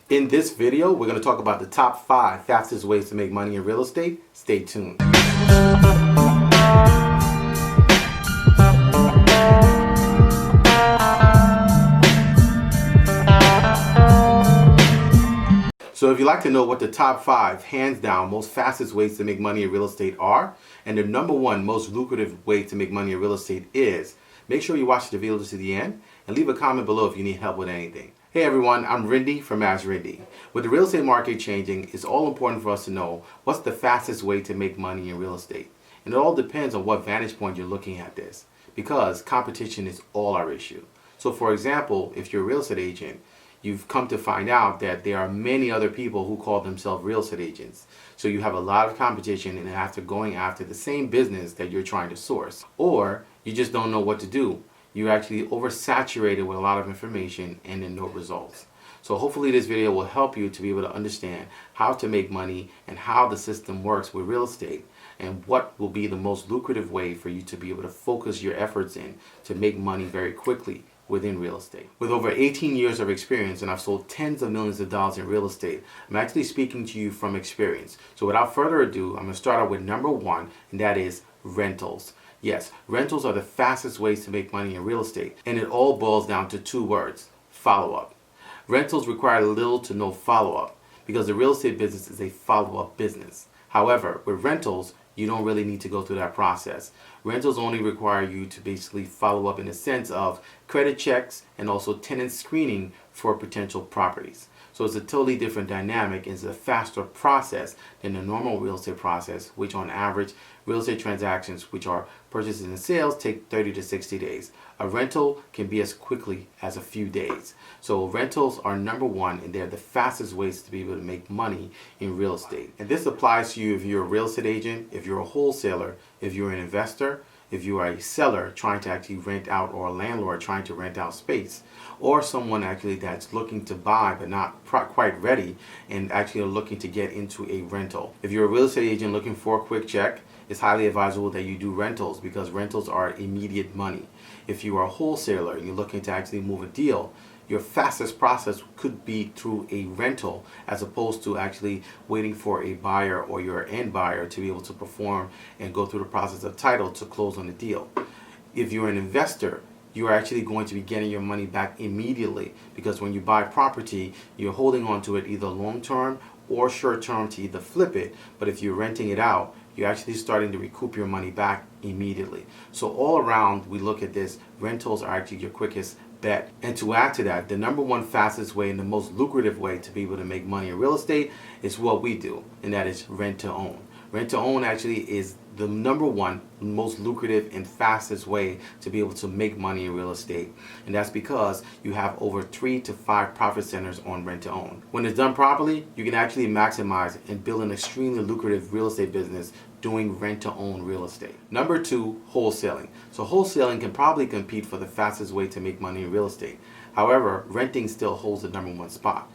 In this video, we're going to talk about the top 5 fastest ways to make money in real estate. Stay tuned. So if you'd like to know what the top 5 hands down most fastest ways to make money in real estate are, and the number 1 most lucrative way to make money in real estate is, make sure you watch the video to the end and leave a comment below if you need help with anything. Hey everyone, I'm Rinde from Rinde. With the real estate market changing, it's all important for us to know what's the fastest way to make money in real estate. And it all depends on what vantage point you're looking at this, because competition is all our issue. So for example, if you're a real estate agent, you've come to find out that there are many other people who call themselves real estate agents. So you have a lot of competition and after going after the same business that you're trying to source. Or you just don't know what to do. You're actually oversaturated with a lot of information and then no results. So hopefully this video will help you to be able to understand how to make money and how the system works with real estate and what will be the most lucrative way for you to be able to focus your efforts in to make money very quickly within real estate. With over 18 years of experience, and I've sold tens of millions of dollars in real estate, I'm actually speaking to you from experience. So without further ado, I'm going to start out with number 1, and that is rentals. Yes, rentals are the fastest ways to make money in real estate, and it all boils down to 2 words: follow-up. Rentals require little to no follow-up because the real estate business is a follow-up business. However, with rentals, you don't really need to go through that process. Rentals only require you to basically follow up in the sense of credit checks and also tenant screening for potential properties. So it's a totally different dynamic. It's a faster process than the normal real estate process, which on average, real estate transactions, which are purchases and sales, take 30 to 60 days. A rental can be as quickly as a few days. So rentals are number 1, and they're the fastest ways to be able to make money in real estate. And this applies to you if you're a real estate agent, if you're a wholesaler, if you're an investor, if you are a seller trying to actually rent out, or a landlord trying to rent out space, or someone actually that's looking to buy but not quite ready and actually are looking to get into a rental. If you're a real estate agent looking for a quick check, it's highly advisable that you do rentals because rentals are immediate money. If you are a wholesaler and you're looking to actually move a deal, your fastest process could be through a rental as opposed to actually waiting for a buyer or your end buyer to be able to perform and go through the process of title to close on the deal. If you're an investor, you are actually going to be getting your money back immediately because when you buy property, you're holding on to it either long term or short term to either flip it. But if you're renting it out, you're actually starting to recoup your money back immediately. So all around, we look at this, rentals are actually your quickest bet. And to add to that, the number 1 fastest way and the most lucrative way to be able to make money in real estate is what we do, and that is rent to own. Rent to own actually is the number 1 most lucrative and fastest way to be able to make money in real estate. And that's because you have over 3 to 5 profit centers on rent to own. When it's done properly, you can actually maximize and build an extremely lucrative real estate business doing rent to own real estate. Number 2, wholesaling. So wholesaling can probably compete for the fastest way to make money in real estate. However, renting still holds the number 1 spot.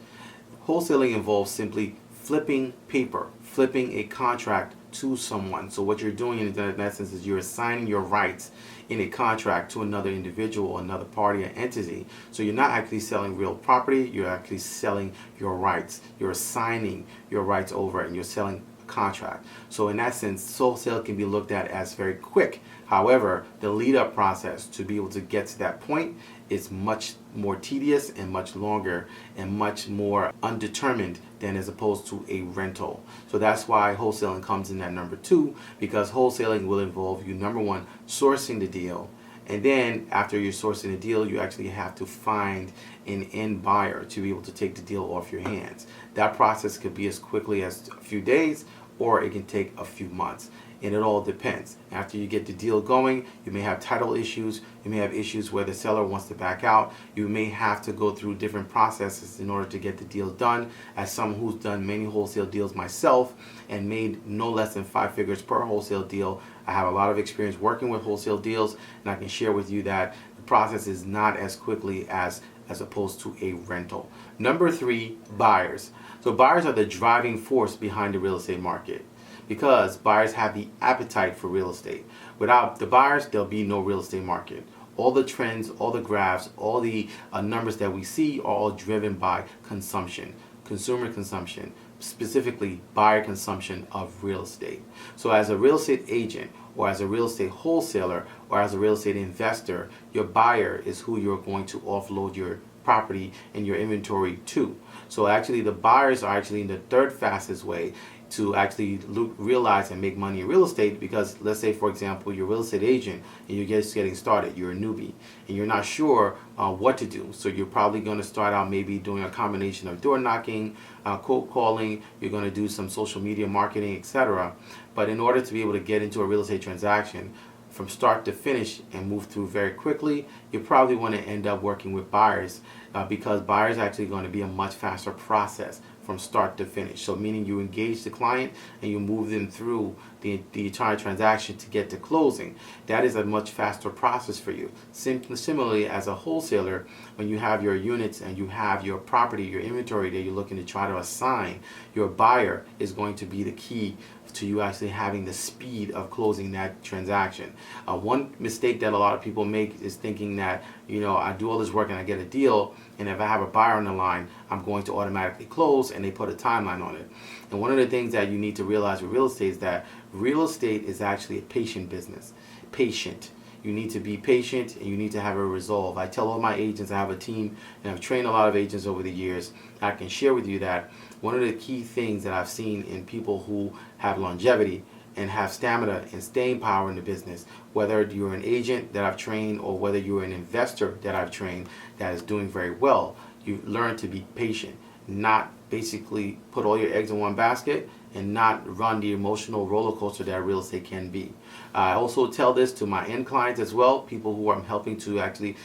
Wholesaling involves simply flipping paper, flipping a contract to someone. So what you're doing in essence is you're assigning your rights in a contract to another individual, another party or entity. So you're not actually selling real property, you're actually selling your rights. You're assigning your rights over and you're selling contract. So in that sense, wholesale can be looked at as very quick. However, the lead up process to be able to get to that point is much more tedious and much longer and much more undetermined than as opposed to a rental. So that's why wholesaling comes in at number 2, because wholesaling will involve you, number 1, sourcing the deal. And then after you're sourcing the deal, you actually have to find an end buyer to be able to take the deal off your hands. That process could be as quickly as a few days, or it can take a few months. And it all depends. After you get the deal going, you may have title issues, you may have issues where the seller wants to back out, you may have to go through different processes in order to get the deal done. As someone who's done many wholesale deals myself and made no less than 5 figures per wholesale deal, I have a lot of experience working with wholesale deals, and I can share with you that the process is not as quickly as opposed to a rental. Number 3, buyers. So buyers are the driving force behind the real estate market, because buyers have the appetite for real estate. Without the buyers, there'll be no real estate market. All the trends, all the graphs, all the numbers that we see are all driven by consumption. consumer consumption, specifically buyer consumption of real estate. So as a real estate agent, or as a real estate wholesaler, or as a real estate investor, your buyer is who you're going to offload your property and your inventory to. So actually the buyers are actually in the third fastest way to actually realize and make money in real estate, because let's say, for example, you're a real estate agent and you're just getting started, you're a newbie and you're not sure what to do. So you're probably going to start out maybe doing a combination of door knocking, cold calling, you're going to do some social media marketing, etc. But in order to be able to get into a real estate transaction from start to finish and move through very quickly, you probably want to end up working with buyers, because buyers are actually going to be a much faster process from start to finish. So meaning you engage the client and you move them through the entire transaction to get to closing. That is a much faster process for you. Similarly, as a wholesaler, when you have your units and you have your property, your inventory that you're looking to try to assign, your buyer is going to be the key to you actually having the speed of closing that transaction. One mistake that a lot of people make is thinking that, I do all this work and I get a deal, and if I have a buyer on the line, I'm going to automatically close, and they put a timeline on it. And one of the things that you need to realize with real estate is that real estate is actually a patient business. Patient. You need to be patient and you need to have a resolve. I tell all my agents, I have a team and I've trained a lot of agents over the years. I can share with you that one of the key things that I've seen in people who have longevity and have stamina and staying power in the business, whether you're an agent that I've trained or whether you're an investor that I've trained that is doing very well, you learn to be patient, not basically put all your eggs in one basket and not run the emotional roller coaster that real estate can be. I also tell this to my end clients as well, people who I'm helping to actually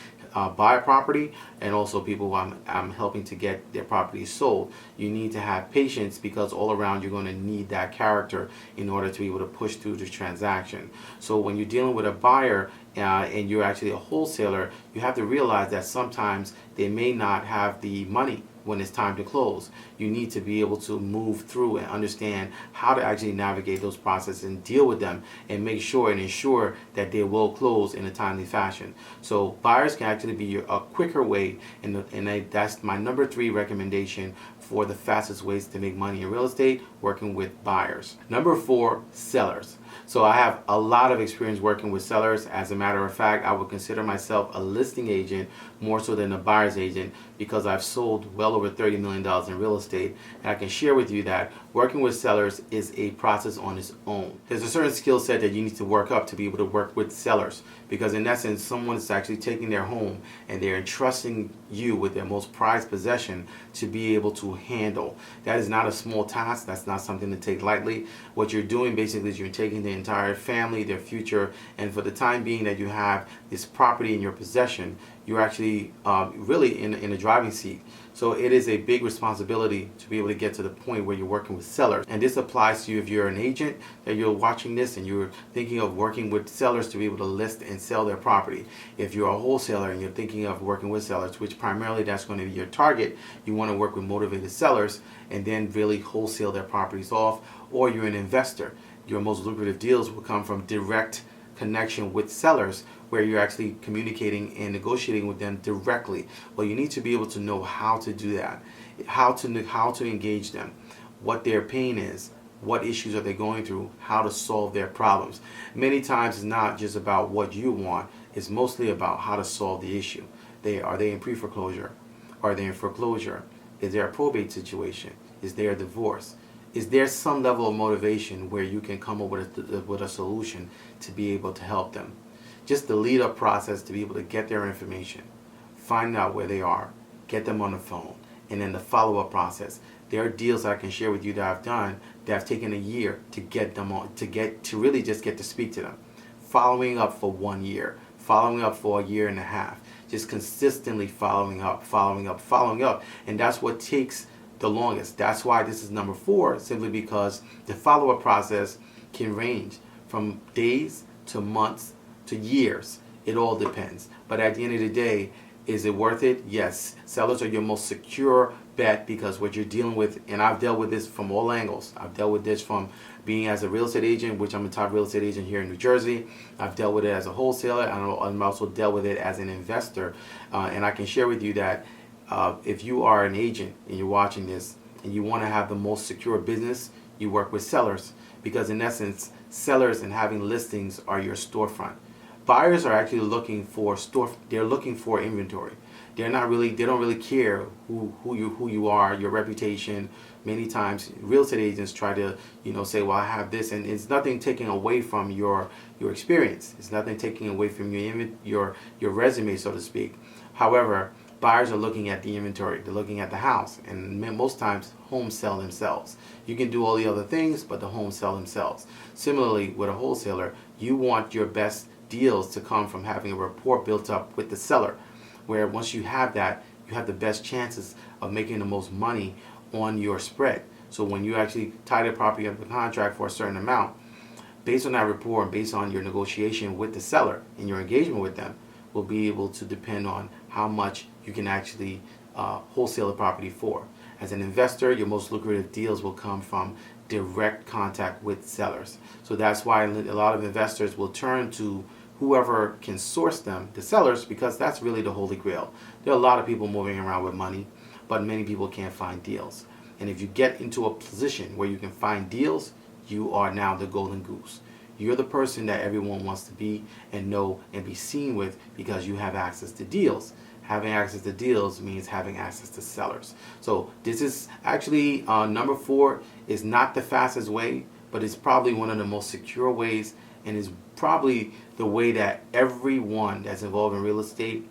buy a property, and also people who I'm helping to get their properties sold. You need to have patience, because all around you're going to need that character in order to be able to push through this transaction. So when you're dealing with a buyer and you're actually a wholesaler, you have to realize that sometimes they may not have the money when it's time to close. You need to be able to move through and understand how to actually navigate those processes and deal with them and make sure and ensure that they will close in a timely fashion. So buyers can actually be a quicker way, and that's my number 3 recommendation for the fastest ways to make money in real estate, working with buyers. Number 4, sellers. So I have a lot of experience working with sellers. As a matter of fact, I would consider myself a listing agent more so than a buyer's agent, because I've sold well over $30 million in real estate. And I can share with you that working with sellers is a process on its own. There's a certain skill set that you need to work up to be able to work with sellers, because in essence, someone is actually taking their home and they're entrusting you with their most prized possession to be able to handle. That is not a small task. That's not something to take lightly. What you're doing basically is you're taking the entire family, their future, and for the time being that you have this property in your possession, you're actually really in a driving seat. So it is a big responsibility to be able to get to the point where you're working with sellers. And this applies to you if you're an agent, that you're watching this and you're thinking of working with sellers to be able to list and sell their property. If you're a wholesaler and you're thinking of working with sellers, which primarily that's going to be your target, you want to work with motivated sellers and then really wholesale their properties off. Or you're an investor, your most lucrative deals will come from direct connection with sellers, where you're actually communicating and negotiating with them directly. Well, you need to be able to know how to do that, how to engage them, what their pain is, what issues are they going through, how to solve their problems. Many times it's not just about what you want, it's mostly about how to solve the issue. Are they in pre-foreclosure? Are they in foreclosure? Is there a probate situation? Is there a divorce? Is there some level of motivation where you can come up with a solution to be able to help them? Just the lead up process to be able to get their information, find out where they are, get them on the phone, and then the follow up process. There are deals that I can share with you that I've done that have taken a year to get them on, to really just get to speak to them. Following up for 1 year, following up for a year and a half, just consistently following up. And that's what takes the longest. That's why this is number 4, simply because the follow up process can range from days to months to years. It all depends. But at the end of the day, is it worth it? Yes. Sellers are your most secure bet, because what you're dealing with, and I've dealt with this from all angles. I've dealt with this from being as a real estate agent, which I'm a top real estate agent here in New Jersey. I've dealt with it as a wholesaler, and I've also dealt with it as an investor. And I can share with you that if you are an agent and you're watching this, and you want to have the most secure business, you work with sellers, because in essence, sellers and having listings are your storefront. Buyers are actually looking for they're looking for inventory. They don't really care who you are, your reputation. Many times real estate agents try to, say, well, I have this, and it's nothing taking away from your experience. It's nothing taking away from your resume, so to speak. However, buyers are looking at the inventory. They're looking at the house, and most times homes sell themselves. You can do all the other things, but the homes sell themselves. Similarly, with a wholesaler, you want your best deals to come from having a rapport built up with the seller, where once you have that, you have the best chances of making the most money on your spread. So when you actually tie the property under contract for a certain amount, based on that rapport and based on your negotiation with the seller and your engagement with them, will be able to depend on how much you can actually wholesale a property for. As an investor, your most lucrative deals will come from direct contact with sellers. So that's why a lot of investors will turn to whoever can source them, the sellers, because that's really the holy grail. There are a lot of people moving around with money, but many people can't find deals. And if you get into a position where you can find deals, you are now the golden goose. You're the person that everyone wants to be and know and be seen with, because you have access to deals. Having access to deals means having access to sellers. So this is actually number 4 is not the fastest way, but it's probably one of the most secure ways, and is probably the way that everyone that's involved in real estate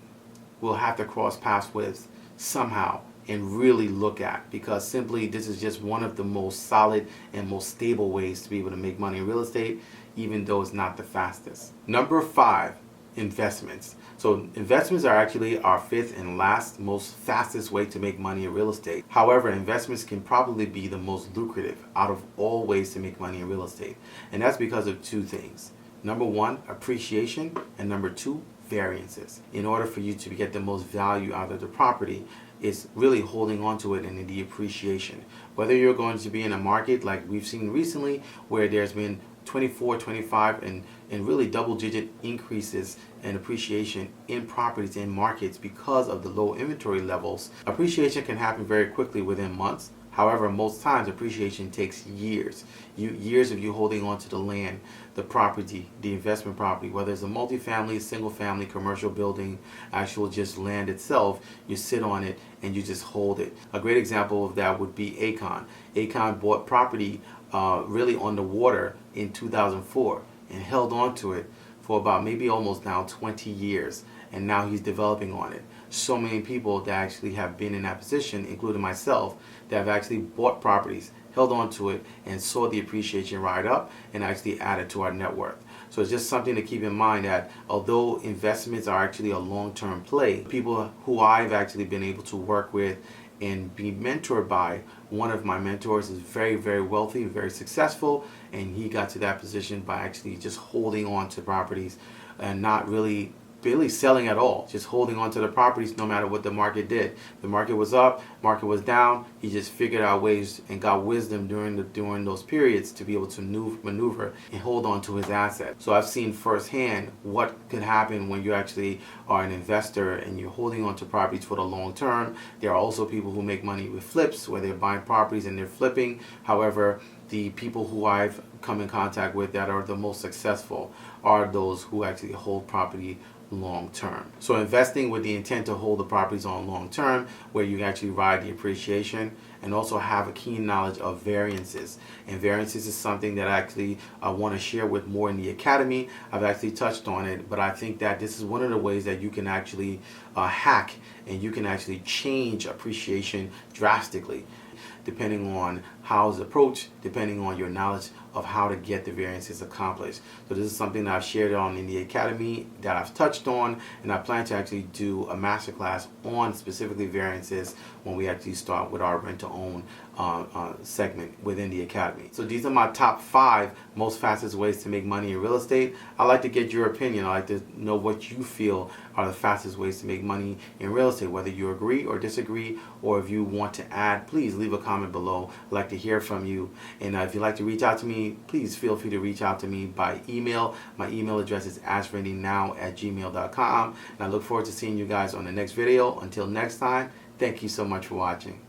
will have to cross paths with somehow and really look at, because simply this is just one of the most solid and most stable ways to be able to make money in real estate, even though it's not the fastest. Number 5, investments. So investments are actually our 5th and last most fastest way to make money in real estate. However, investments can probably be the most lucrative out of all ways to make money in real estate. And that's because of 2 things. Number 1, appreciation, and number 2, variances. In order for you to get the most value out of the property, it's really holding on to it and in the appreciation. Whether you're going to be in a market like we've seen recently, where there's been 24, 25, and really double-digit increases in appreciation in properties in markets because of the low inventory levels. Appreciation can happen very quickly within months. However, most times appreciation takes years. Years of you holding on to the land, the property, the investment property, whether it's a multifamily, single family, commercial building, actual just land itself, you sit on it and you just hold it. A great example of that would be Akon. Akon bought property really on the water in 2004 and held on to it for about maybe almost now 20 years, and now he's developing on it. So many people that actually have been in that position, including myself, that have actually bought properties, held on to it, and saw the appreciation ride up and actually added to our net worth. So it's just something to keep in mind, that although investments are actually a long-term play, people who I've actually been able to work with and be mentored by, one of my mentors is very, very wealthy, very successful, and he got to that position by actually just holding on to properties and not really selling at all, just holding on to the properties no matter what the market did. The market was up, market was down, he just figured out ways and got wisdom during those periods to be able to maneuver and hold on to his asset. So I've seen firsthand what could happen when you actually are an investor and you're holding on to properties for the long term. There are also people who make money with flips, where they're buying properties and they're flipping. However, the people who I've come in contact with that are the most successful are those who actually hold property long term. So investing with the intent to hold the properties on long term, where you actually ride the appreciation and also have a keen knowledge of variances. And variances is something that actually I want to share with more in the academy. I've actually touched on it, but I think that this is one of the ways that you can actually hack and you can actually change appreciation drastically, depending on how it's approached, depending on your knowledge of how to get the variances accomplished. So this is something that I've shared on in the academy, that I've touched on, and I plan to actually do a masterclass on specifically variances when we actually start with our rent-to-own segment within the academy. So these are my top 5 most fastest ways to make money in real estate. I'd like to get your opinion. I'd like to know what you feel are the fastest ways to make money in real estate, whether you agree or disagree, or if you want to add, please leave a comment below. I'd like to hear from you. And if you'd like to reach out to me, please feel free to reach out to me by email. My email address is askrindenow@gmail.com. And I look forward to seeing you guys on the next video. Until next time, thank you so much for watching.